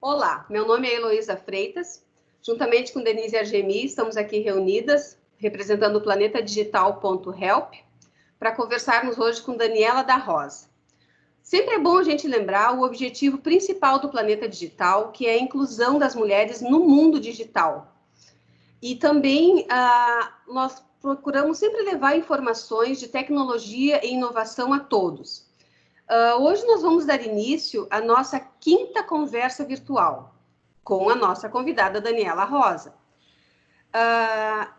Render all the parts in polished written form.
Olá, meu nome é Heloísa Freitas. Juntamente com Denise Argemi, estamos aqui reunidas, representando o Planeta Digital.help, para conversarmos hoje com Daniela da Rosa. Sempre é bom a gente lembrar o objetivo principal do Planeta Digital, que é a inclusão das mulheres no mundo digital. E também nós procuramos sempre levar informações de tecnologia e inovação a todos. Hoje nós vamos dar início à nossa quinta conversa virtual com a nossa convidada Daniela Rosa.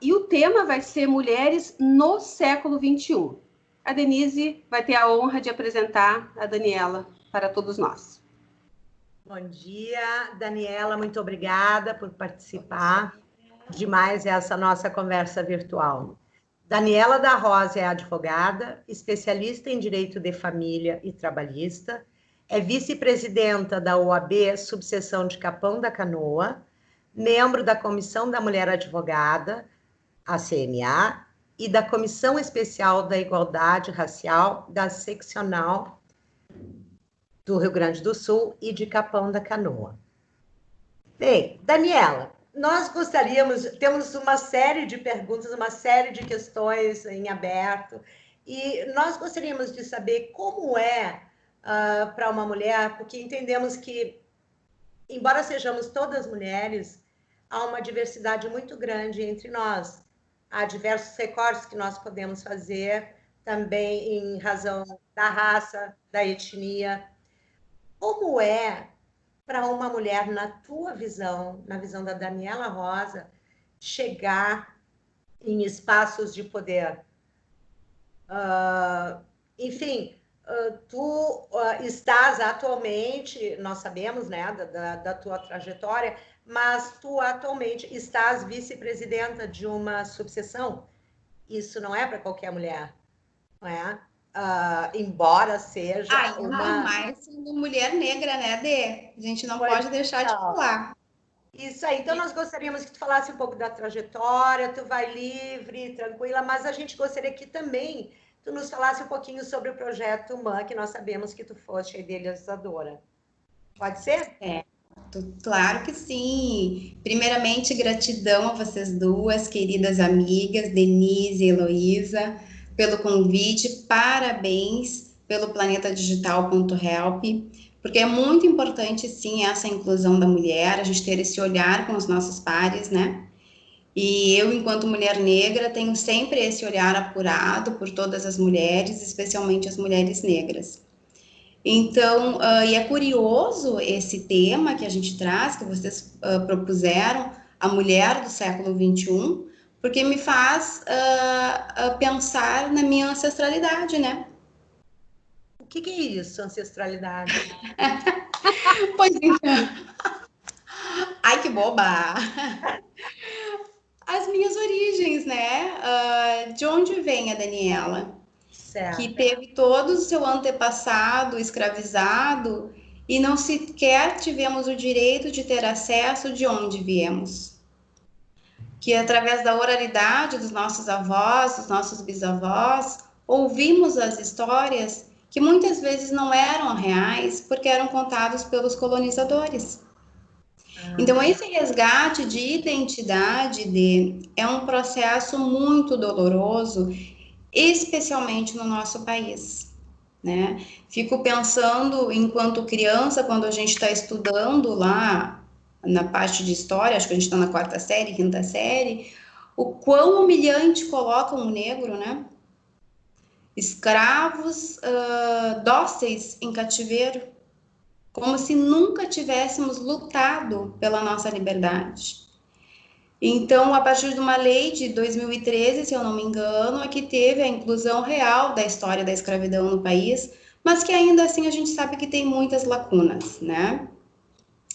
E o tema vai ser Mulheres no século XXI. A Denise vai ter a honra de apresentar a Daniela para todos nós. Bom dia, Daniela, muito obrigada por participar de mais essa nossa conversa virtual. Daniela da Rosa é advogada, especialista em direito de família e trabalhista, é vice-presidenta da OAB Subseção de Capão da Canoa, membro da Comissão da Mulher Advogada, a CMA, e da Comissão Especial da Igualdade Racial da Seccional do Rio Grande do Sul e de Capão da Canoa. Bem, Daniela, nós temos uma série de perguntas, uma série de questões em aberto, e nós gostaríamos de saber como é para uma mulher, porque entendemos que, embora sejamos todas mulheres, há uma diversidade muito grande entre nós. Há diversos recortes que nós podemos fazer, também em razão da raça, da etnia. Como é para uma mulher, na tua visão, na visão da Daniela Rosa, chegar em espaços de poder? Enfim, tu estás atualmente, nós sabemos, né, da tua trajetória, mas tu atualmente estás vice-presidenta de uma subseção. Isso não é para qualquer mulher, não é? Embora seja ainda mais sendo mulher negra, né, Dê? A gente não pode deixar de falar. Isso aí. Então, nós gostaríamos que tu falasse um pouco da trajetória, tu vai livre, tranquila, mas a gente gostaria que também tu nos falasse um pouquinho sobre o projeto MAN, que nós sabemos que tu foste a idealizadora. Pode ser? Claro que sim. Primeiramente, gratidão a vocês duas, queridas amigas, Denise e Heloísa, pelo convite. Parabéns pelo Planeta Digital.help, porque é muito importante, sim, essa inclusão da mulher, a gente ter esse olhar com os nossos pares, né? E eu, enquanto mulher negra, tenho sempre esse olhar apurado por todas as mulheres, especialmente as mulheres negras. Então, e é curioso esse tema que a gente traz, que vocês propuseram, a mulher do século XXI, porque me faz pensar na minha ancestralidade, né? O que é isso, ancestralidade? Pois então. Ai, que boba! As minhas origens, né? De onde vem a Daniela? Certo. Que teve todo o seu antepassado escravizado e não sequer tivemos o direito de ter acesso de onde viemos. Que através da oralidade dos nossos avós, dos nossos bisavós, ouvimos as histórias que muitas vezes não eram reais porque eram contados pelos colonizadores. Então, esse resgate de identidade é um processo muito doloroso, especialmente no nosso país, né? Fico pensando, enquanto criança, quando a gente está estudando lá na parte de história, acho que a gente está na quarta série, quinta série, o quão humilhante colocam o negro, né? Escravos dóceis em cativeiro, como se nunca tivéssemos lutado pela nossa liberdade. Então, a partir de uma lei de 2013, se eu não me engano, é que teve a inclusão real da história da escravidão no país, mas que ainda assim a gente sabe que tem muitas lacunas, né?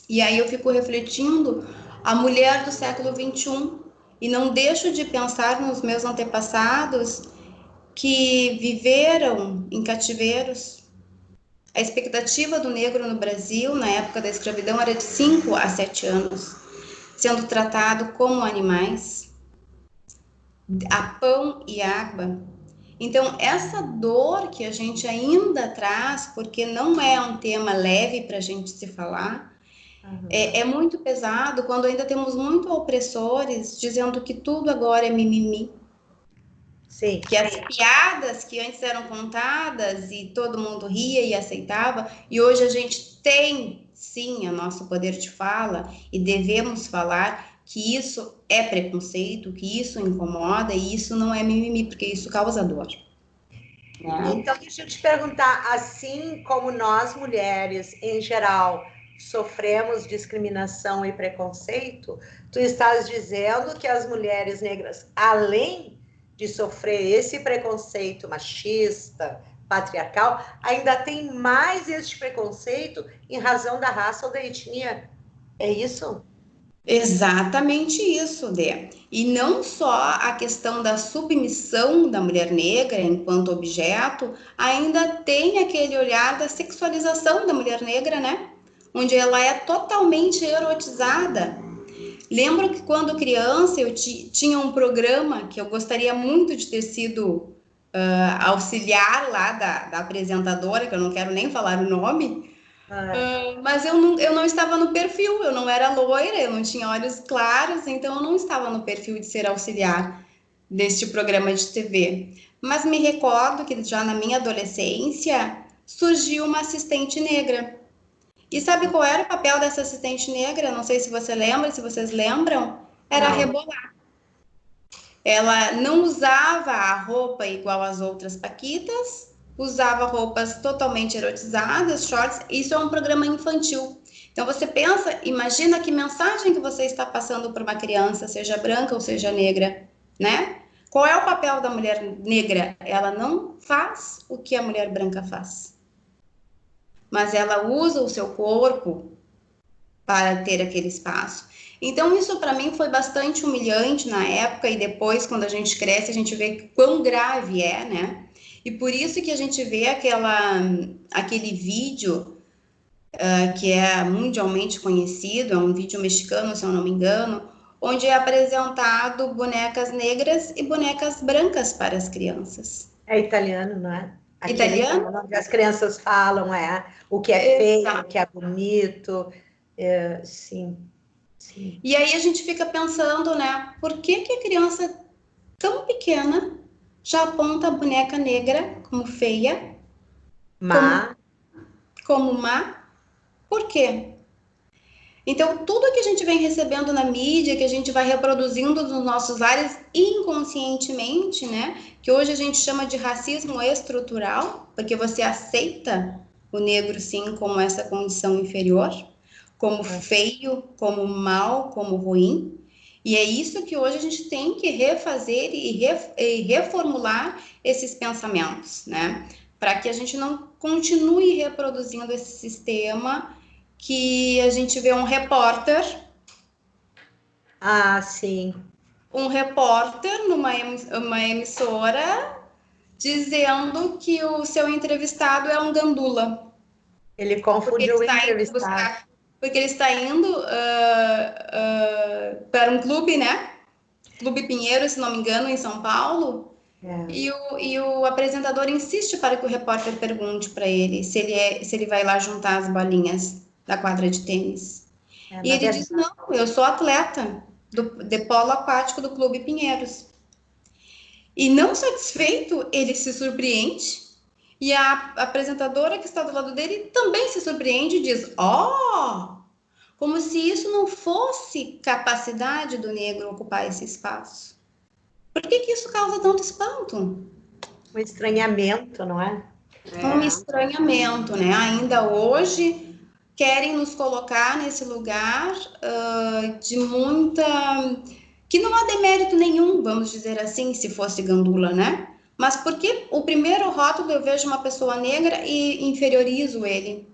E aí eu fico refletindo a mulher do século XXI e não deixo de pensar nos meus antepassados que viveram em cativeiros. A expectativa do negro no Brasil, na época da escravidão, era de 5 a 7 anos, sendo tratado como animais, a pão e água. Então, essa dor que a gente ainda traz, porque não é um tema leve para a gente se falar, É muito pesado quando ainda temos muito opressores dizendo que tudo agora é mimimi. Sim. Que as piadas que antes eram contadas e todo mundo ria e aceitava, e hoje a gente tem, sim, o nosso poder de fala e devemos falar que isso é preconceito, que isso incomoda e isso não é mimimi, porque isso causa dor. Então, deixa eu te perguntar, assim como nós mulheres, em geral, sofremos discriminação e preconceito, tu estás dizendo que as mulheres negras, além de sofrer esse preconceito machista, patriarcal, ainda tem mais este preconceito em razão da raça ou da etnia. É isso? Exatamente isso, Dê. E não só a questão da submissão da mulher negra enquanto objeto, ainda tem aquele olhar da sexualização da mulher negra, né? Onde ela é totalmente erotizada. Lembro que quando criança eu tinha um programa que eu gostaria muito de ter sido auxiliar lá da apresentadora, que eu não quero nem falar o nome, mas eu não estava no perfil, eu não era loira, eu não tinha olhos claros, então eu não estava no perfil de ser auxiliar deste programa de TV. Mas me recordo que já na minha adolescência surgiu uma assistente negra. E sabe qual era o papel dessa assistente negra? Não sei se você lembra, se vocês lembram, era Não. rebolar. Ela não usava a roupa igual às outras paquitas, usava roupas totalmente erotizadas, shorts. Isso é um programa infantil. Então você pensa, imagina que mensagem que você está passando para uma criança, seja branca ou seja negra, né? Qual é o papel da mulher negra? Ela não faz o que a mulher branca faz, mas ela usa o seu corpo para ter aquele espaço. Então, isso para mim foi bastante humilhante na época, e depois, quando a gente cresce, a gente vê quão grave é, né? E por isso que a gente vê aquele vídeo que é mundialmente conhecido, é um vídeo mexicano, se eu não me engano, onde é apresentado bonecas negras e bonecas brancas para as crianças. É italiano, não é? Aquele Italiano? onde as crianças falam, o que é feio, o Exato. que é bonito. Sim, sim. E aí a gente fica pensando, né? Por que que a criança tão pequena já aponta a boneca negra como feia, como, Mas, como má? Por quê? Então, tudo que a gente vem recebendo na mídia, que a gente vai reproduzindo nos nossos lares inconscientemente, né? Que hoje a gente chama de racismo estrutural, porque você aceita o negro, sim, como essa condição inferior, como feio, como mal, como ruim. E é isso que hoje a gente tem que refazer e reformular esses pensamentos, né? Para que a gente não continue reproduzindo esse sistema que a gente vê sim. um repórter numa uma emissora dizendo que o seu entrevistado é um gandula, Ele porque ele confundiu o está indo entrevistado. buscar, porque ele está indo para um clube, né? Clube Pinheiro, se não me engano, em São Paulo. É. E o apresentador insiste para que o repórter pergunte para ele se ele vai lá juntar as bolinhas da quadra de tênis. E Na ele diz: verdade, não, eu sou atleta de polo aquático do Clube Pinheiros. E não satisfeito, ele se surpreende. E a apresentadora que está do lado dele também se surpreende e diz: ó, como se isso não fosse capacidade do negro ocupar esse espaço. Por que que isso causa tanto espanto? um estranhamento, não é? Um estranhamento, né? Ainda hoje querem nos colocar nesse lugar de muita. Que não há demérito nenhum, vamos dizer assim, se fosse gandula, né? Mas porque o primeiro rótulo eu vejo uma pessoa negra e inferiorizo ele.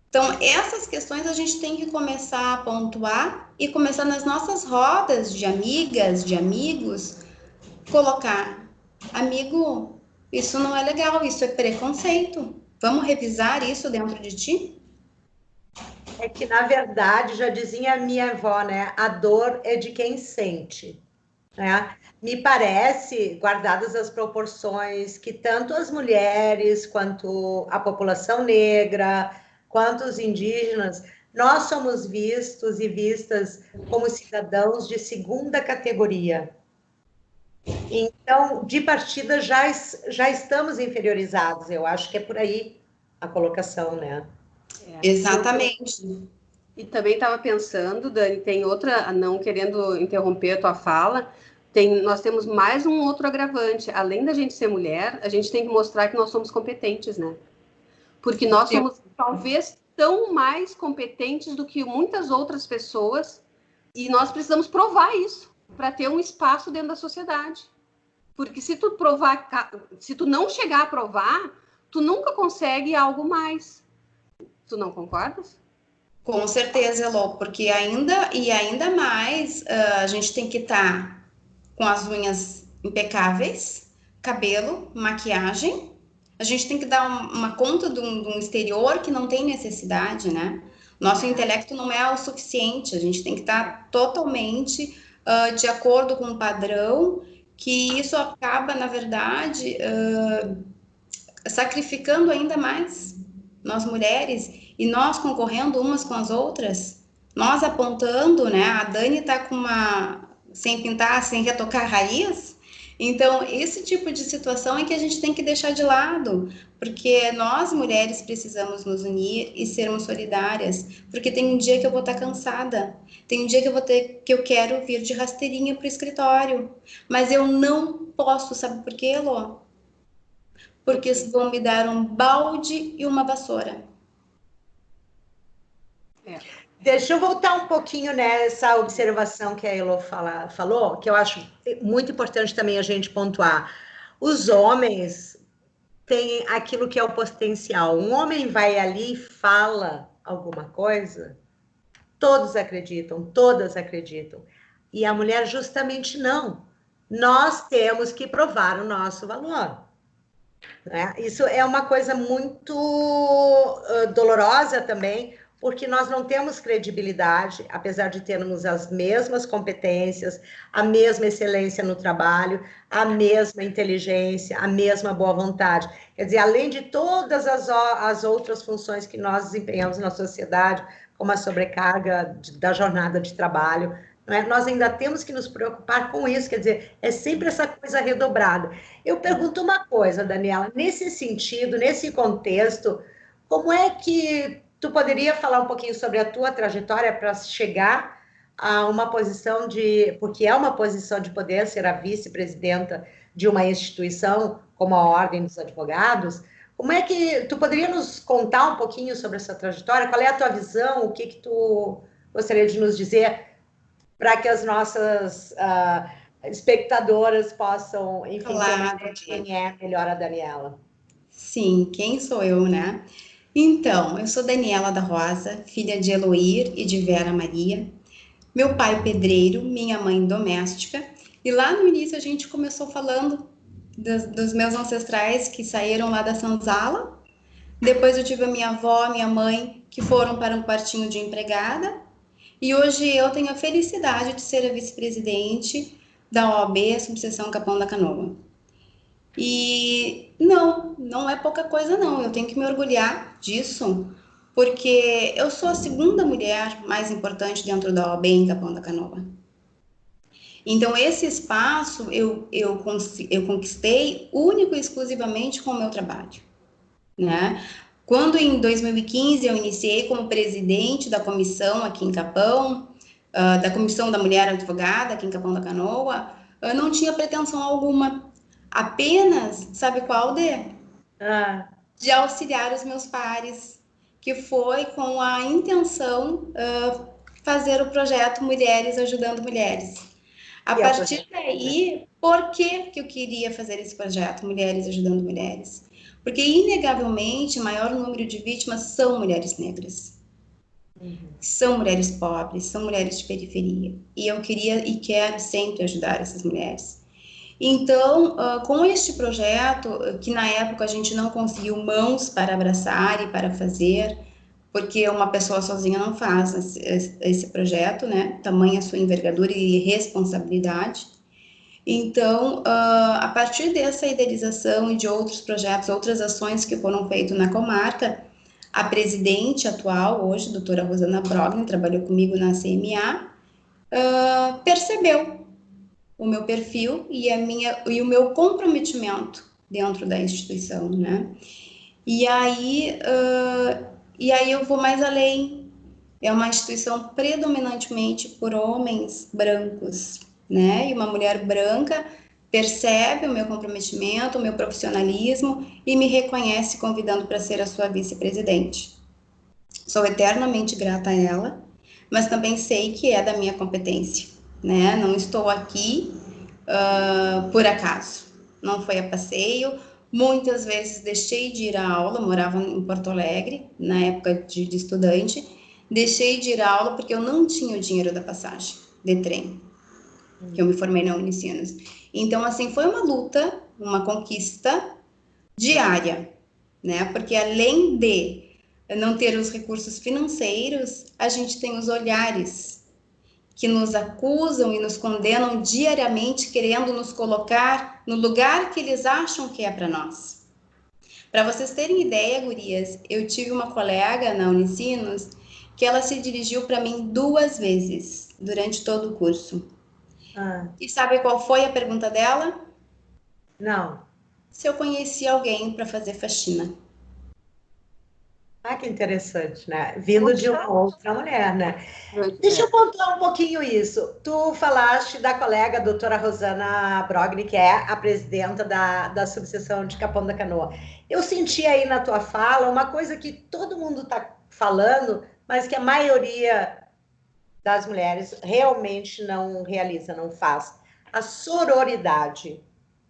Então, essas questões a gente tem que começar a pontuar e começar nas nossas rodas de amigas, de amigos, colocar, amigo, isso não é legal, isso é preconceito. Vamos revisar isso dentro de ti? É que, na verdade, já dizia a minha avó, né? A dor é de quem sente, né? Me parece, guardadas as proporções, que tanto as mulheres quanto a população negra, quanto os indígenas, nós somos vistos e vistas como cidadãos de segunda categoria. Então, de partida, já estamos inferiorizados. Eu acho que é por aí a colocação, né? Exatamente. E também estava pensando, Dani, tem outra, não querendo interromper a tua fala, nós temos mais um outro agravante. Além da gente ser mulher, a gente tem que mostrar que nós somos competentes, né? Porque nós somos talvez tão mais competentes do que muitas outras pessoas e nós precisamos provar isso para ter um espaço dentro da sociedade. Porque se tu não chegar a provar, tu nunca consegue algo mais. Tu não concordas? Com certeza, Elô, porque ainda mais a gente tem que estar com as unhas impecáveis, cabelo, maquiagem. A gente tem que dar uma conta de um exterior que não tem necessidade, né? Nosso intelecto não é o suficiente, a gente tem que estar totalmente de acordo com o padrão, que isso acaba, na verdade, sacrificando ainda mais nós mulheres e nós concorrendo umas com as outras, nós apontando, né? A Dani tá com sem pintar, sem retocar a raiz. Então, esse tipo de situação é que a gente tem que deixar de lado, porque nós mulheres precisamos nos unir e sermos solidárias, porque tem um dia que eu vou estar cansada, tem um dia que eu quero vir de rasteirinha para o escritório, mas eu não posso, sabe por quê, Elô? Porque vão me dar um balde e uma vassoura. Deixa eu voltar um pouquinho nessa observação que a Elo falou, que eu acho muito importante também a gente pontuar. Os homens têm aquilo que é o potencial. Um homem vai ali e fala alguma coisa, todos acreditam, todas acreditam. E a mulher justamente não. Nós temos que provar o nosso valor. Né? Isso é uma coisa muito dolorosa também, porque nós não temos credibilidade, apesar de termos as mesmas competências, a mesma excelência no trabalho, a mesma inteligência, a mesma boa vontade. Quer dizer, além de todas as outras funções que nós desempenhamos na sociedade, como a sobrecarga da jornada de trabalho, não é? Nós ainda temos que nos preocupar com isso, quer dizer, é sempre essa coisa redobrada. Eu pergunto uma coisa, Daniela, nesse sentido, nesse contexto, como é que tu poderia falar um pouquinho sobre a tua trajetória para chegar a uma posição porque é uma posição de poder ser a vice-presidenta de uma instituição como a Ordem dos Advogados? Como é que tu poderia nos contar um pouquinho sobre essa trajetória? Qual é a tua visão? O que tu gostaria de nos dizer para que as nossas espectadoras possam, enfim, ter uma ideia de quem é melhor a Daniela? Sim, quem sou eu, né? Então, eu sou Daniela da Rosa, filha de Eloir e de Vera Maria. Meu pai pedreiro, minha mãe doméstica. E lá no início a gente começou falando dos meus ancestrais que saíram lá da Senzala. Depois eu tive a minha avó, minha mãe, que foram para um quartinho de empregada. E hoje eu tenho a felicidade de ser a vice-presidente da OAB, Subseção Capão da Canoa. E não é pouca coisa não, eu tenho que me orgulhar disso, porque eu sou a segunda mulher mais importante dentro da OAB em Capão da Canoa. Então, esse espaço eu conquistei único e exclusivamente com o meu trabalho, né? Quando em 2015 eu iniciei como presidente da comissão aqui em Capão, da Comissão da Mulher Advogada aqui em Capão da Canoa, eu não tinha pretensão alguma. Apenas, sabe qual, Dê? De auxiliar os meus pares, que foi com a intenção fazer o projeto Mulheres Ajudando Mulheres. A partir daí, por que eu queria fazer esse projeto Mulheres Ajudando Mulheres? Porque, inegavelmente, o maior número de vítimas são mulheres negras. São mulheres pobres, são mulheres de periferia. E eu queria e quero sempre ajudar essas mulheres. Então, com este projeto, que na época a gente não conseguiu mãos para abraçar e para fazer, porque uma pessoa sozinha não faz esse projeto, né? Tamanha a sua envergadura e responsabilidade. Então, a partir dessa idealização e de outros projetos, outras ações que foram feitas na comarca, A presidente atual, hoje, doutora Rosana Brogni, trabalhou comigo na CMA, percebeu o meu perfil e o meu comprometimento dentro da instituição, né? E aí eu vou mais além. É uma instituição predominantemente por homens brancos, né? E uma mulher branca percebe o meu comprometimento, o meu profissionalismo e me reconhece convidando para ser a sua vice-presidente. Sou eternamente grata a ela, mas também sei que é da minha competência, né? Não estou aqui por acaso, não foi a passeio. Muitas vezes deixei de ir à aula, morava em Porto Alegre, na época de estudante, deixei de ir à aula porque eu não tinha o dinheiro da passagem de trem, que eu me formei na Unicinos. Então, assim, foi uma luta, uma conquista diária, né? Porque além de não ter os recursos financeiros, a gente tem os olhares que nos acusam e nos condenam diariamente, querendo nos colocar no lugar que eles acham que é para nós. Para vocês terem ideia, gurias, eu tive uma colega na Unicinos que ela se dirigiu para mim 2 vezes durante todo o curso. E sabe qual foi a pergunta dela? Não. Se eu conhecia alguém para fazer faxina. Ah, que interessante, né? Vindo de uma outra mulher, né? Deixa eu É. contar um pouquinho isso. Tu falaste da colega a doutora Rosana Brogni, que é a presidenta da subseção de Capão da Canoa. Eu senti aí na tua fala uma coisa que todo mundo está falando, mas que a maioria das mulheres realmente não realiza, não faz. A sororidade.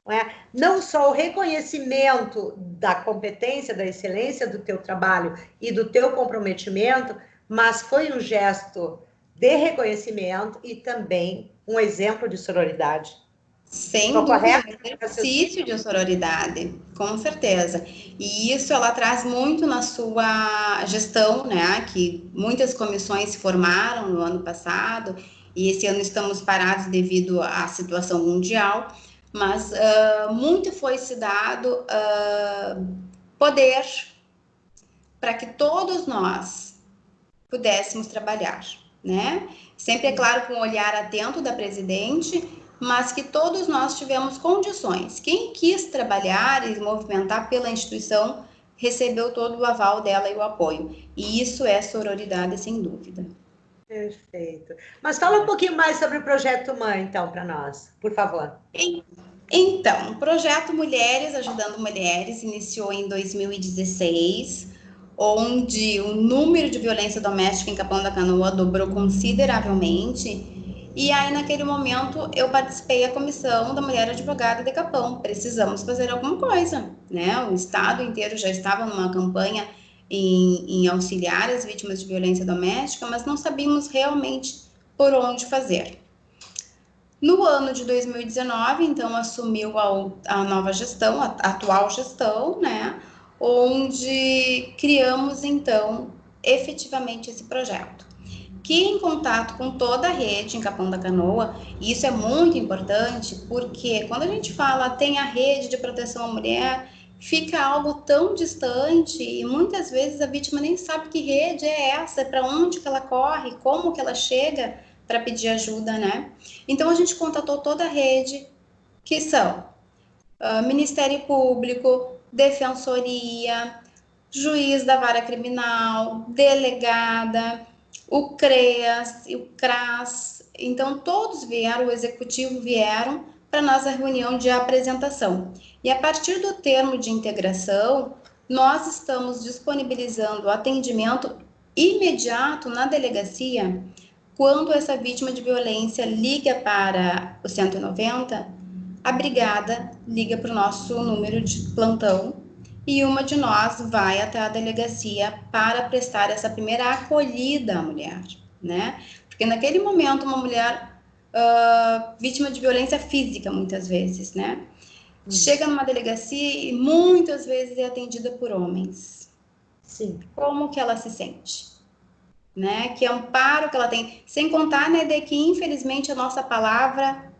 Não é? Não só o reconhecimento da competência, da excelência do teu trabalho e do teu comprometimento, mas foi um gesto de reconhecimento e também um exemplo de sororidade. Sem Estou dúvida, correta? exercício de sororidade, com certeza. E isso ela traz muito na sua gestão, né? Que muitas comissões se formaram no ano passado e esse ano estamos parados devido à situação mundial, mas muito foi se dado poder para que todos nós pudéssemos trabalhar, né? Sempre, é claro, com um olhar atento da presidente, mas que todos nós tivemos condições. Quem quis trabalhar e movimentar pela instituição recebeu todo o aval dela e o apoio. E isso é sororidade, sem dúvida. Perfeito. Mas fala um pouquinho mais sobre o Projeto Mãe, então, para nós, por favor. Então, o projeto Mulheres Ajudando Mulheres iniciou em 2016, onde o número de violência doméstica em Capão da Canoa dobrou consideravelmente. E aí, naquele momento, eu participei da comissão da Mulher Advogada de Capão. Precisamos fazer alguma coisa, né? O estado inteiro já estava numa campanha em auxiliar as vítimas de violência doméstica, mas não sabíamos realmente por onde fazer. No ano de 2019, então, assumiu a nova gestão, a atual gestão, né? Onde criamos, então, efetivamente esse projeto. Que em contato com toda a rede em Capão da Canoa, e isso é muito importante, porque quando a gente fala tem a rede de proteção à mulher, fica algo tão distante e muitas vezes a vítima nem sabe que rede é essa, para onde que ela corre, como que ela chega para pedir ajuda, né? Então a gente contatou toda a rede, que são Ministério Público, Defensoria, juiz da vara criminal, delegada, o CREAS e o CRAS. Então todos vieram, o executivo vieram para nossa reunião de apresentação. E a partir do termo de integração, nós estamos disponibilizando atendimento imediato na delegacia. Quando essa vítima de violência liga para o 190, a brigada liga para o nosso número de plantão e uma de nós vai até a delegacia para prestar essa primeira acolhida à mulher, né? Porque naquele momento uma mulher vítima de violência física, muitas vezes, né? Chega numa delegacia e muitas vezes é atendida por homens. Sim. Como que ela se sente? Né? Que amparo que ela tem, sem contar, né, de que infelizmente a nossa palavra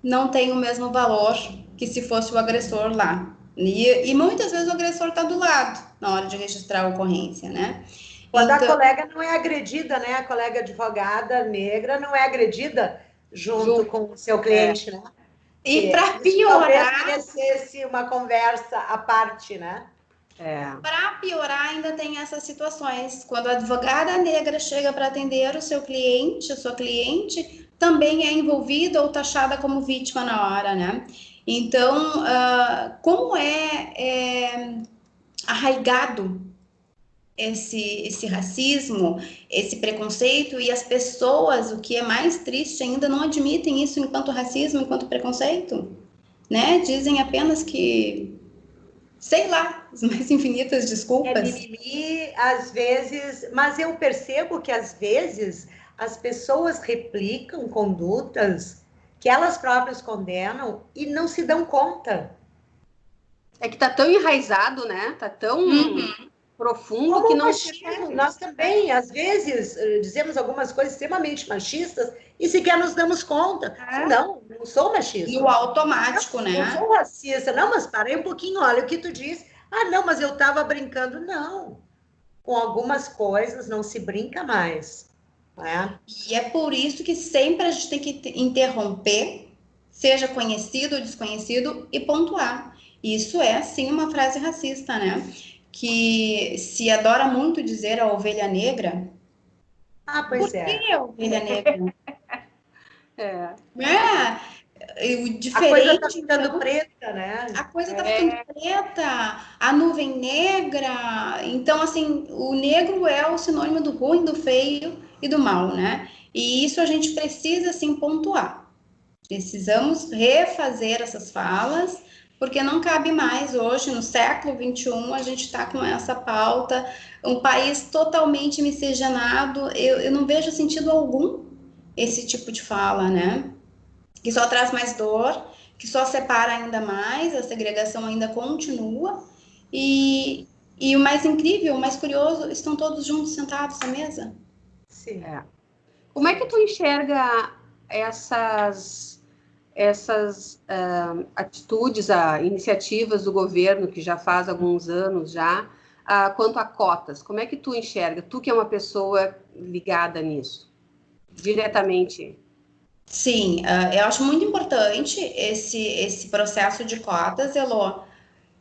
não tem o mesmo valor que se fosse o agressor lá, E muitas vezes o agressor está do lado na hora de registrar a ocorrência, né? Quando a colega não é agredida, né? A colega advogada negra não é agredida junto com o seu cliente, né? E para talvez piorar, merecesse uma conversa à parte, né? para piorar, ainda tem essas situações. Quando a advogada negra chega para atender o seu cliente, a sua cliente, também é envolvida ou taxada como vítima na hora, né? Então, como é arraigado esse racismo, esse preconceito, e as pessoas, o que é mais triste ainda, não admitem isso enquanto racismo, enquanto preconceito, né? Dizem apenas que, sei lá, as mais infinitas desculpas. É mimimi, às vezes, mas eu percebo que às vezes as pessoas replicam condutas que elas próprias condenam e não se dão conta. É que tá tão enraizado, né? Tá tão profundo Como que não machismo, nós também, às vezes, dizemos algumas coisas extremamente machistas e sequer nos damos conta. Não sou machista. No automático, né? Não sou racista. Não, mas parei um pouquinho, olha o que tu disse. Ah, não, mas eu estava brincando. Não. Com algumas coisas não se brinca mais. Né? E é por isso que sempre a gente tem que interromper, seja conhecido ou desconhecido, e pontuar. Isso é, sim, uma frase racista, né? Que se adora muito dizer a ovelha negra. Ah, pois Por que a ovelha negra? O diferente, a coisa tá ficando então, preta, né? A coisa tá ficando preta, a nuvem negra. Então, assim, o negro é o sinônimo do ruim, do feio e do mal, né? E isso a gente precisa, assim, pontuar. Precisamos refazer essas falas, porque não cabe mais hoje, no século XXI, a gente está com essa pauta, um país totalmente miscigenado. Eu não vejo sentido algum esse tipo de fala, né? Que só traz mais dor, que só separa ainda mais, a segregação ainda continua. E o mais incrível, o mais curioso, estão todos juntos sentados à mesa. Sim. Como é que tu enxerga essas atitudes, iniciativas do governo, que já faz alguns anos já, quanto a cotas? Como é que tu enxerga? Tu que é uma pessoa ligada nisso, diretamente. Sim, eu acho muito importante esse processo de cotas, Elô,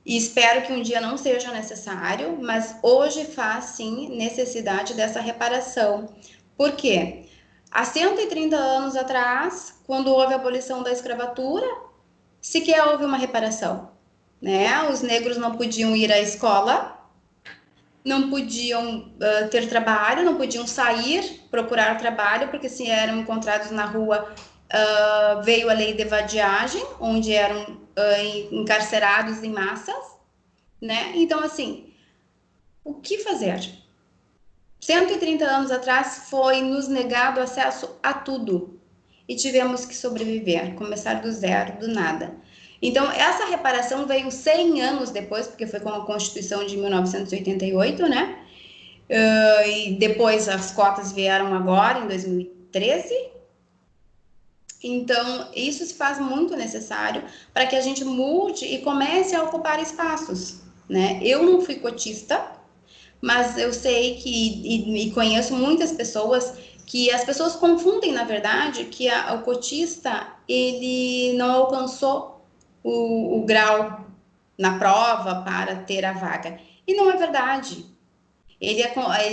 e espero que um dia não seja necessário, mas hoje faz sim necessidade dessa reparação. Por quê? Há 130 anos atrás, quando houve a abolição da escravatura, sequer houve uma reparação, né? Os negros não podiam ir à escola, não podiam ter trabalho, não podiam sair, procurar trabalho, porque se eram encontrados na rua, veio a lei de vadiagem, onde eram encarcerados em massas, né? Então, assim, o que fazer? 130 anos atrás foi nos negado acesso a tudo e tivemos que sobreviver, começar do zero, do nada. Então, essa reparação veio 100 anos depois, porque foi com a Constituição de 1988, né? E depois as cotas vieram agora, em 2013. Então, isso se faz muito necessário para que a gente mude e comece a ocupar espaços, né? Eu não fui cotista, mas eu sei que, e conheço muitas pessoas, que as pessoas confundem, na verdade, que o cotista, ele não alcançou o grau na prova para ter a vaga. E não é verdade. Ele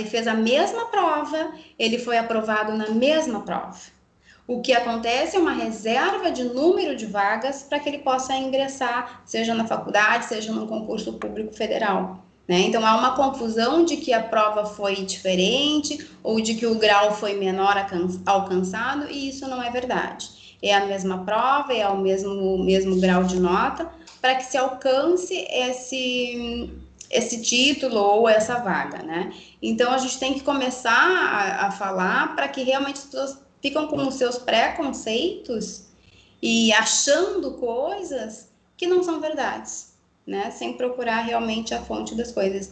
fez a mesma prova, ele foi aprovado na mesma prova. O que acontece é uma reserva de número de vagas para que ele possa ingressar, seja na faculdade, seja num concurso público federal. Né? Então, há uma confusão de que a prova foi diferente ou de que o grau foi menor alcançado, e isso não é verdade. É a mesma prova, é o mesmo grau de nota, para que se alcance esse título ou essa vaga, né? Então, a gente tem que começar a falar para que realmente as pessoas ficam com os seus preconceitos e achando coisas que não são verdades, né? Sem procurar realmente a fonte das coisas.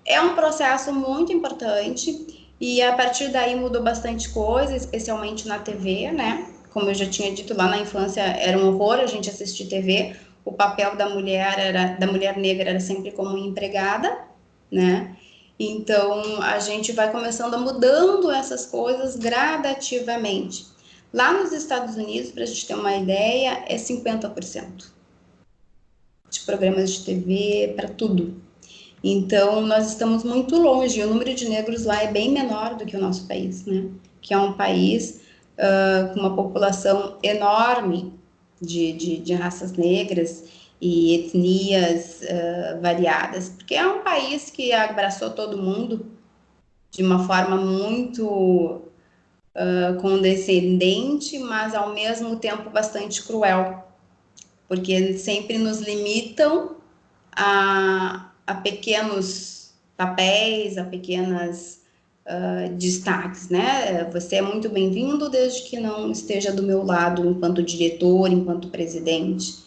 É um processo muito importante e a partir daí mudou bastante coisa, especialmente na TV, né? Como eu já tinha dito lá na infância, era um horror a gente assistir TV. o papel da mulher negra era sempre como empregada, né? Então, a gente vai começando a mudando essas coisas gradativamente. Lá nos Estados Unidos, para a gente ter uma ideia, é 50% de programas de TV, para tudo. Então, nós estamos muito longe. O número de negros lá é bem menor do que o nosso país, né? Que é um país com uma população enorme de raças negras e etnias variadas, porque é um país que abraçou todo mundo de uma forma muito condescendente, mas ao mesmo tempo bastante cruel, porque sempre nos limitam a pequenos papéis, a pequenas destaques, né? Você é muito bem-vindo desde que não esteja do meu lado enquanto diretor, enquanto presidente.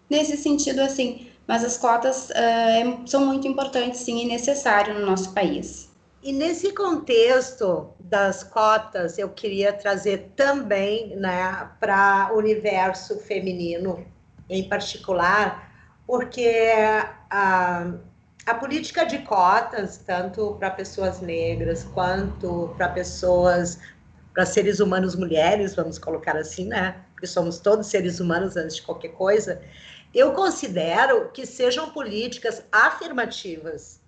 Nesse sentido, assim, mas as cotas são muito importantes, sim, e necessárias no nosso país. E nesse contexto das cotas, eu queria trazer também, né, para o universo feminino, em particular, porque a política de cotas, tanto para pessoas negras quanto para seres humanos mulheres, vamos colocar assim, né? Porque somos todos seres humanos antes de qualquer coisa, eu considero que sejam políticas afirmativas.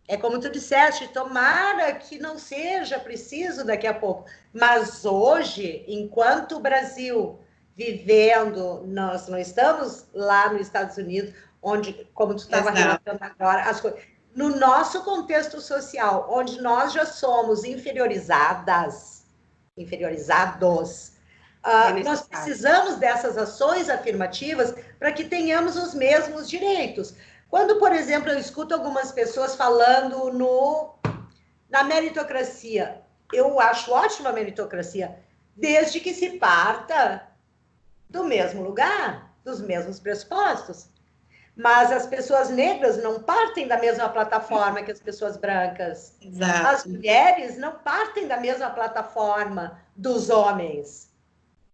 É como tu disseste, tomara que não seja preciso daqui a pouco. Mas hoje, enquanto o Brasil vivendo, nós não estamos lá nos Estados Unidos, onde, como tu estava relatando agora, as coisas. No nosso contexto social, onde nós já somos inferiorizados, nós precisamos dessas ações afirmativas para que tenhamos os mesmos direitos. Quando, por exemplo, eu escuto algumas pessoas falando na meritocracia, eu acho ótima a meritocracia, desde que se parta do mesmo lugar, dos mesmos pressupostos. Mas as pessoas negras não partem da mesma plataforma que as pessoas brancas. Exato. As mulheres não partem da mesma plataforma dos homens.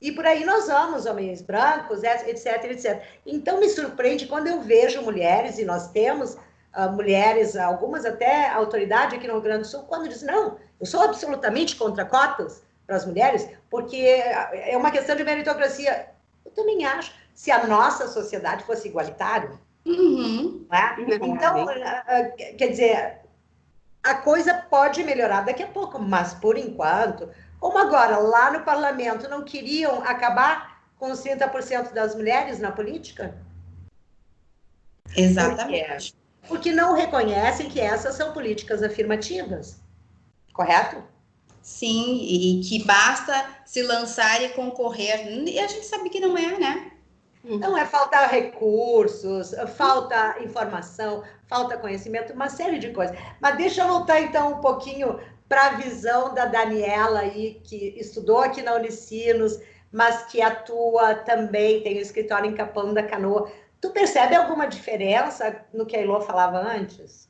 E por aí nós vamos, homens brancos, etc, etc. Então, me surpreende quando eu vejo mulheres, e nós temos mulheres, algumas até autoridade aqui no Rio Grande do Sul, quando dizem, não, eu sou absolutamente contra cotas para as mulheres, porque é uma questão de meritocracia. Eu também acho, se a nossa sociedade fosse igualitária. Uhum. Né? Então, quer dizer, a coisa pode melhorar daqui a pouco, mas por enquanto... Como agora, lá no parlamento, não queriam acabar com os 30% das mulheres na política? Exatamente. Porque não reconhecem que essas são políticas afirmativas. Correto? Sim, e que basta se lançar e concorrer. E a gente sabe que não é, né? Não é falta recursos, falta informação, falta conhecimento, uma série de coisas. Mas deixa eu voltar, então, um pouquinho para a visão da Daniela aí, que estudou aqui na Unicinos, mas que atua também, tem um escritório em Capão da Canoa. Tu percebe alguma diferença no que a Ilô falava antes?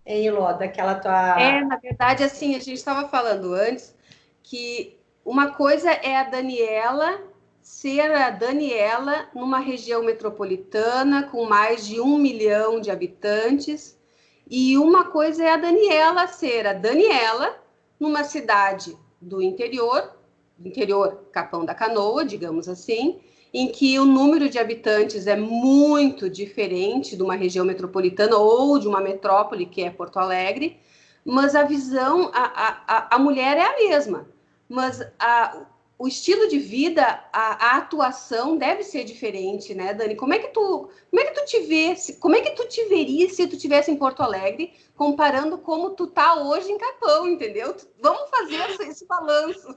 Hein, Ilô, daquela tua... Na verdade, assim, a gente estava falando antes que uma coisa é a Daniela ser a Daniela numa região metropolitana com mais de 1 milhão de habitantes, e uma coisa é a Daniela ser a Daniela numa cidade do interior Capão da Canoa, digamos assim, em que o número de habitantes é muito diferente de uma região metropolitana ou de uma metrópole, que é Porto Alegre, mas a visão, a mulher é a mesma, mas o estilo de vida, a atuação deve ser diferente, né, Dani? Como é que tu te vê, como é que tu te veria se tu estivesse em Porto Alegre, comparando como tu tá hoje em Capão, entendeu? Vamos fazer esse balanço.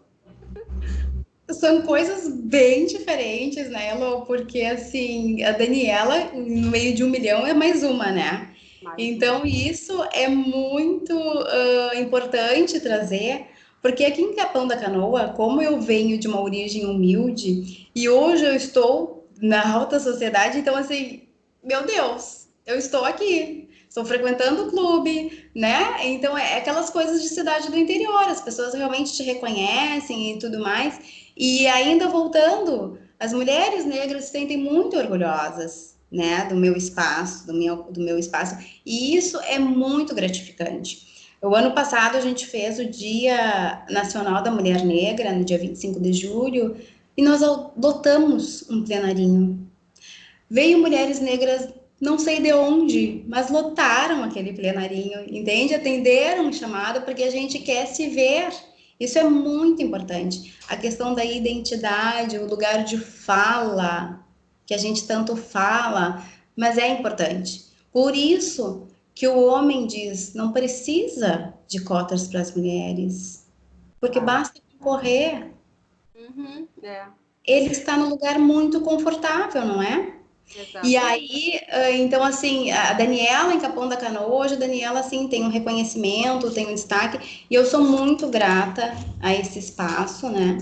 São coisas bem diferentes, né, Elô? Porque, assim, a Daniela, no meio de 1 milhão, é mais uma, né? Então, isso é muito importante trazer, porque aqui em Capão da Canoa, como eu venho de uma origem humilde, e hoje eu estou na alta sociedade, então, assim, meu Deus, eu estou aqui, estou frequentando o clube, né? Então, é aquelas coisas de cidade do interior, as pessoas realmente te reconhecem e tudo mais. E ainda voltando as mulheres negras se sentem muito orgulhosas, né, do meu espaço, do meu espaço, e isso é muito gratificante. O ano passado a gente fez o Dia Nacional da Mulher Negra, no dia 25 de julho, e nós adotamos um plenarinho. Veio mulheres negras, não sei de onde, mas lotaram aquele plenarinho, entende? Atenderam o chamado porque a gente quer se ver. Isso é muito importante. A questão da identidade, o lugar de fala, que a gente tanto fala, mas é importante. Por isso que o homem diz, não precisa de cotas para as mulheres, porque basta concorrer. Ele está num lugar muito confortável, não é? Exatamente. E aí, então, assim, a Daniela em Capão da Canoa, hoje a Daniela, assim, tem um reconhecimento, tem um destaque, e eu sou muito grata a esse espaço, né,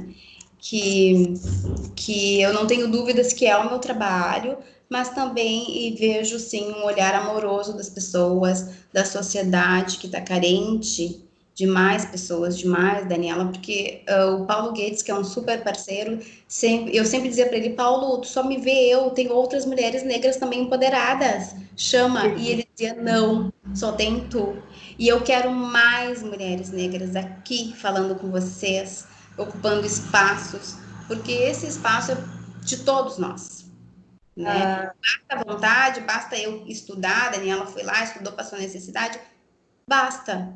que eu não tenho dúvidas que é o meu trabalho, mas também e vejo, sim, um olhar amoroso das pessoas, da sociedade que está carente de mais pessoas, de mais Daniela, porque o Paulo Guedes, que é um super parceiro, eu sempre dizia para ele, Paulo, tu só me vê eu, tem outras mulheres negras também empoderadas, chama, e ele dizia, não, só tem tu, e eu quero mais mulheres negras aqui, falando com vocês, ocupando espaços, porque esse espaço é de todos nós, né? Basta vontade, basta eu estudar, a Daniela foi lá, estudou, passou necessidade, basta,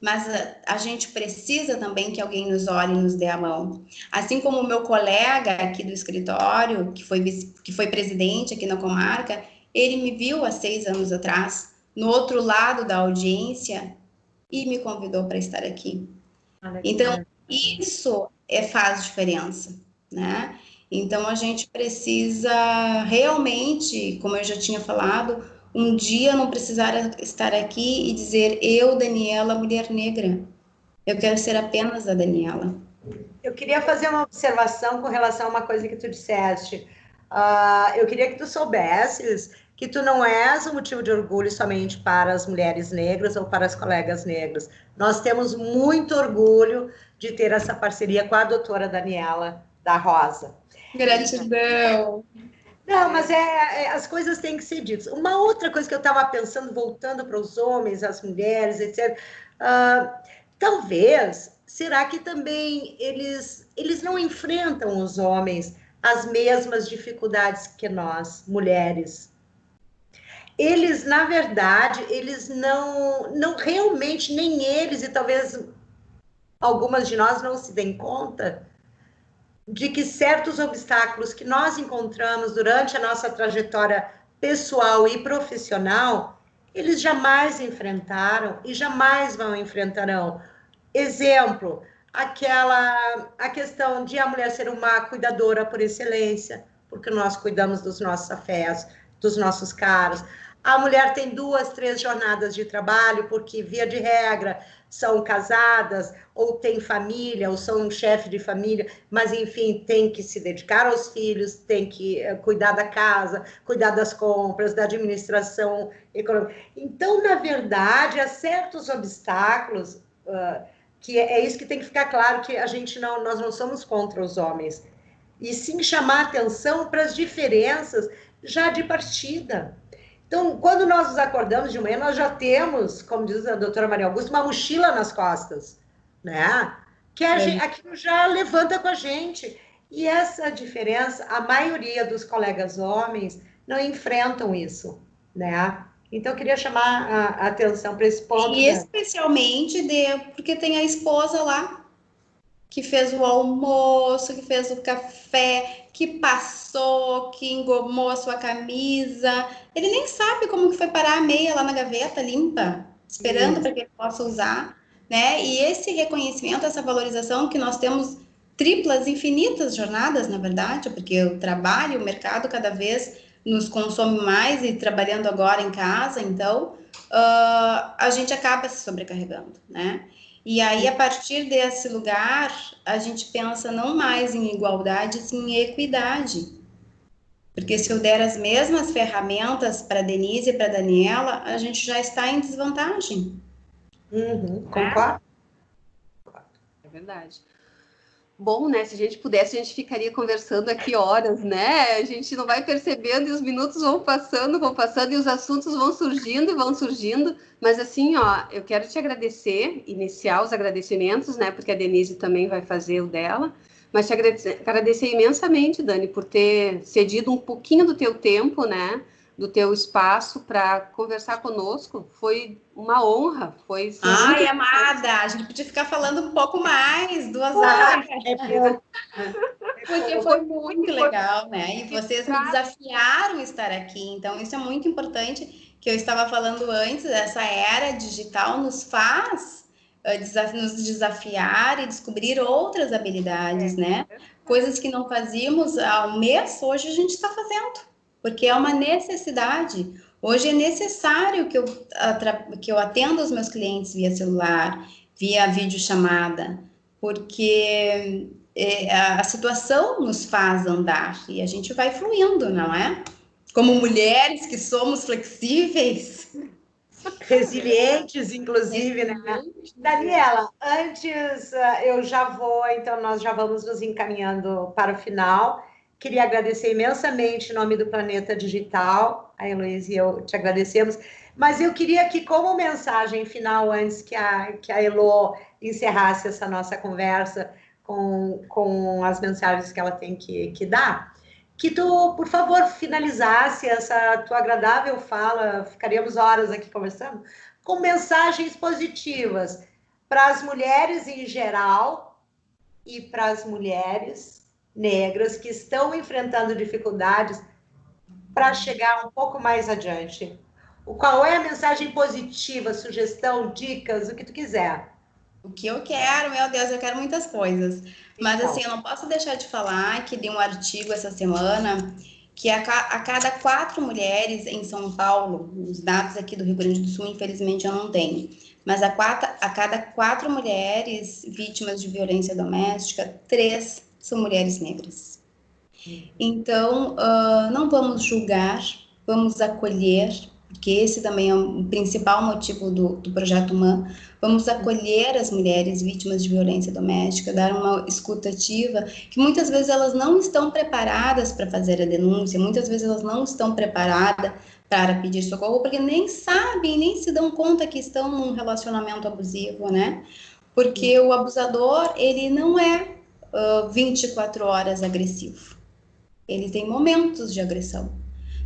mas a gente precisa também que alguém nos olhe e nos dê a mão. Assim como o meu colega aqui do escritório, que foi presidente aqui na comarca, ele me viu há 6 anos atrás, no outro lado da audiência, e me convidou para estar aqui. Então, isso faz diferença, né? Então, a gente precisa realmente, como eu já tinha falado, um dia não precisar estar aqui e dizer eu, Daniela, mulher negra. Eu quero ser apenas a Daniela. Eu queria fazer uma observação com relação a uma coisa que tu disseste. Eu queria que tu soubesses que tu não és um motivo de orgulho somente para as mulheres negras ou para as colegas negras. Nós temos muito orgulho de ter essa parceria com a doutora Daniela da Rosa. Gratidão. Não, mas as coisas têm que ser ditas. Uma outra coisa que eu estava pensando, voltando para os homens, as mulheres, etc. Talvez, será que também eles não enfrentam os homens as mesmas dificuldades que nós, mulheres? Eles, na verdade, eles não realmente, nem eles, e talvez algumas de nós não se deem conta de que certos obstáculos que nós encontramos durante a nossa trajetória pessoal e profissional, eles jamais enfrentaram e jamais enfrentarão. Exemplo, a questão de a mulher ser uma cuidadora por excelência, porque nós cuidamos dos nossos afetos, dos nossos caros. A mulher tem 2, 3 jornadas de trabalho, porque, via de regra, são casadas, ou têm família, ou são um chefe de família, mas, enfim, tem que se dedicar aos filhos, tem que cuidar da casa, cuidar das compras, da administração econômica. Então, na verdade, há certos obstáculos, que é isso que tem que ficar claro, que nós não somos contra os homens, e sim chamar atenção para as diferenças já de partida. Então, quando nós nos acordamos de manhã, nós já temos, como diz a doutora Maria Augusta, uma mochila nas costas, né? Que aquilo já levanta com a gente. E essa diferença, a maioria dos colegas homens não enfrentam isso, né? Então, eu queria chamar a atenção para esse ponto. E especialmente porque tem a esposa lá, que fez o almoço, que fez o café, que passou, que engomou a sua camisa. Ele nem sabe como que foi parar a meia lá na gaveta limpa, esperando para que ele possa usar, né? E esse reconhecimento, essa valorização que nós temos triplas, infinitas jornadas, na verdade, porque o trabalho, o mercado cada vez nos consome mais e trabalhando agora em casa, então a gente acaba se sobrecarregando, né? E aí, a partir desse lugar, a gente pensa não mais em igualdade, sim em equidade. Porque se eu der as mesmas ferramentas para a Denise e para a Daniela, a gente já está em desvantagem. Concordo? É verdade. bom, né? Se a gente pudesse, a gente ficaria conversando aqui horas, né? A gente não vai percebendo e os minutos vão passando e os assuntos vão surgindo e vão surgindo. Mas assim, ó, eu quero te agradecer, iniciar os agradecimentos, né? Porque a Denise também vai fazer o dela. Mas te agradecer imensamente, Dani, por ter cedido um pouquinho do teu tempo, né? Do teu espaço para conversar conosco. Foi uma honra, foi assim, Ai, amada, a gente podia ficar falando um pouco mais, 2 horas. Porque foi muito legal, né? E vocês me desafiaram a estar aqui, então isso é muito importante, que eu estava falando antes, essa era digital nos faz nos desafiar e descobrir outras habilidades, né? Coisas que não fazíamos há um mês, hoje a gente está fazendo, porque é uma necessidade. Hoje é necessário que eu atenda os meus clientes via celular, via videochamada, porque a situação nos faz andar e a gente vai fluindo, não é? Como mulheres que somos flexíveis. Resilientes, inclusive, né? Daniela, antes eu já vou, então nós já vamos nos encaminhando para o final. Queria agradecer imensamente em nome do Planeta Digital, a Heloísa e eu te agradecemos, mas eu queria que, como mensagem final, antes que a Elo encerrasse essa nossa conversa com as mensagens que ela tem que dar, que tu, por favor, finalizasse essa tua agradável fala, ficaríamos horas aqui conversando, com mensagens positivas para as mulheres em geral e para as mulheres negras que estão enfrentando dificuldades para chegar um pouco mais adiante. Qual é a mensagem positiva, sugestão, dicas, o que tu quiser? O que eu quero, meu Deus, eu quero muitas coisas. Mas então, assim, eu não posso deixar de falar que li um artigo essa semana que a cada 4 mulheres em São Paulo, os dados aqui do Rio Grande do Sul, infelizmente eu não tenho, mas a cada 4 mulheres vítimas de violência doméstica, 3 são mulheres negras. Então, não vamos julgar, vamos acolher, porque esse também é o principal motivo do Projeto MAM. Vamos acolher as mulheres vítimas de violência doméstica, dar uma escuta ativa, que muitas vezes elas não estão preparadas para fazer a denúncia, muitas vezes elas não estão preparadas para pedir socorro, porque nem sabem, nem se dão conta que estão num relacionamento abusivo, né? Porque o abusador, ele não é 24 horas agressivo. Ele tem momentos de agressão,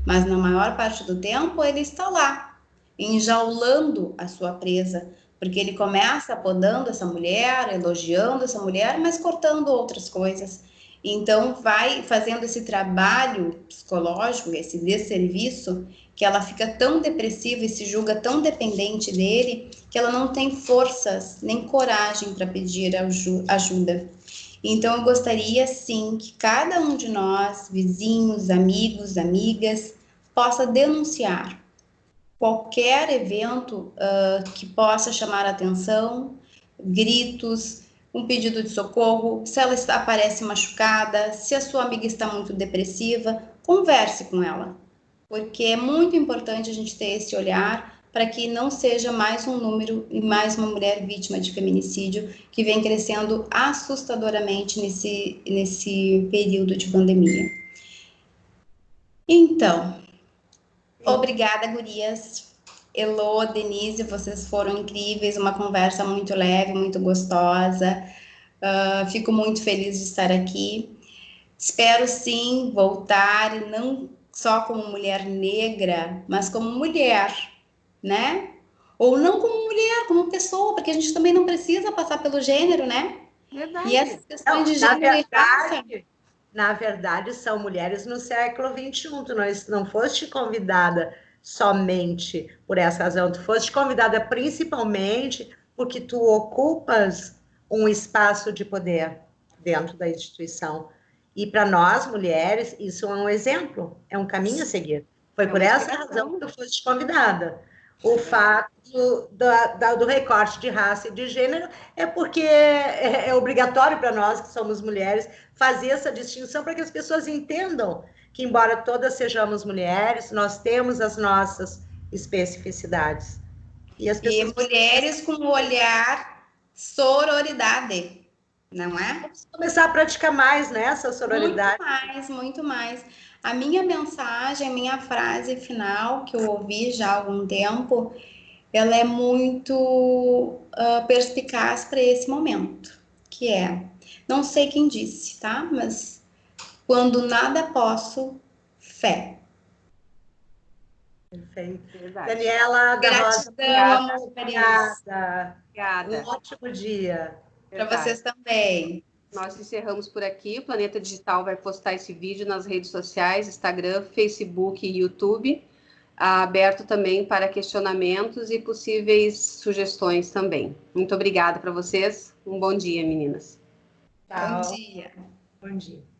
mas na maior parte do tempo ele está lá, enjaulando a sua presa, porque ele começa podando essa mulher, elogiando essa mulher, mas cortando outras coisas. Então vai fazendo esse trabalho psicológico, esse desserviço, que ela fica tão depressiva e se julga tão dependente dele, que ela não tem forças nem coragem para pedir ajuda. Então, eu gostaria, sim, que cada um de nós, vizinhos, amigos, amigas, possa denunciar qualquer evento que possa chamar a atenção, gritos, um pedido de socorro, se ela aparece machucada, se a sua amiga está muito depressiva, converse com ela, porque é muito importante a gente ter esse olhar para que não seja mais um número e mais uma mulher vítima de feminicídio que vem crescendo assustadoramente nesse período de pandemia. Então, obrigada, gurias. Elo, Denise, vocês foram incríveis, uma conversa muito leve, muito gostosa. Fico muito feliz de estar aqui. Espero, sim, voltar, não só como mulher negra, mas como mulher, né? Ou não como mulher, como pessoa, porque a gente também não precisa passar pelo gênero, né? Verdade. E essas questões de gênero e raça... Na verdade, são mulheres no século XXI. Tu não foste convidada somente por essa razão, tu foste convidada principalmente porque tu ocupas um espaço de poder dentro da instituição. E para nós, mulheres, isso é um exemplo, é um caminho a seguir. Foi por essa razão que tu foste convidada. O fato do recorte de raça e de gênero é porque é obrigatório para nós, que somos mulheres, fazer essa distinção para que as pessoas entendam que, embora todas sejamos mulheres, nós temos as nossas especificidades. E mulheres com olhar sororidade. não é? Vamos começar a praticar mais, né, essa sororidade. Muito mais. A minha mensagem, a minha frase final, que eu ouvi já há algum tempo, ela é muito perspicaz para esse momento, que é, não sei quem disse, tá? Mas quando nada posso, fé. Perfeito. Verdade. Daniela da Rosa, Gratidão, amor, obrigada. Obrigada. Um ótimo dia. para Verdade. vocês também. Nós encerramos por aqui. O Planeta Digital vai postar esse vídeo nas redes sociais, Instagram, Facebook e YouTube, aberto também para questionamentos e possíveis sugestões também. Muito obrigada para vocês. Um bom dia, meninas. Bom dia. Bom dia.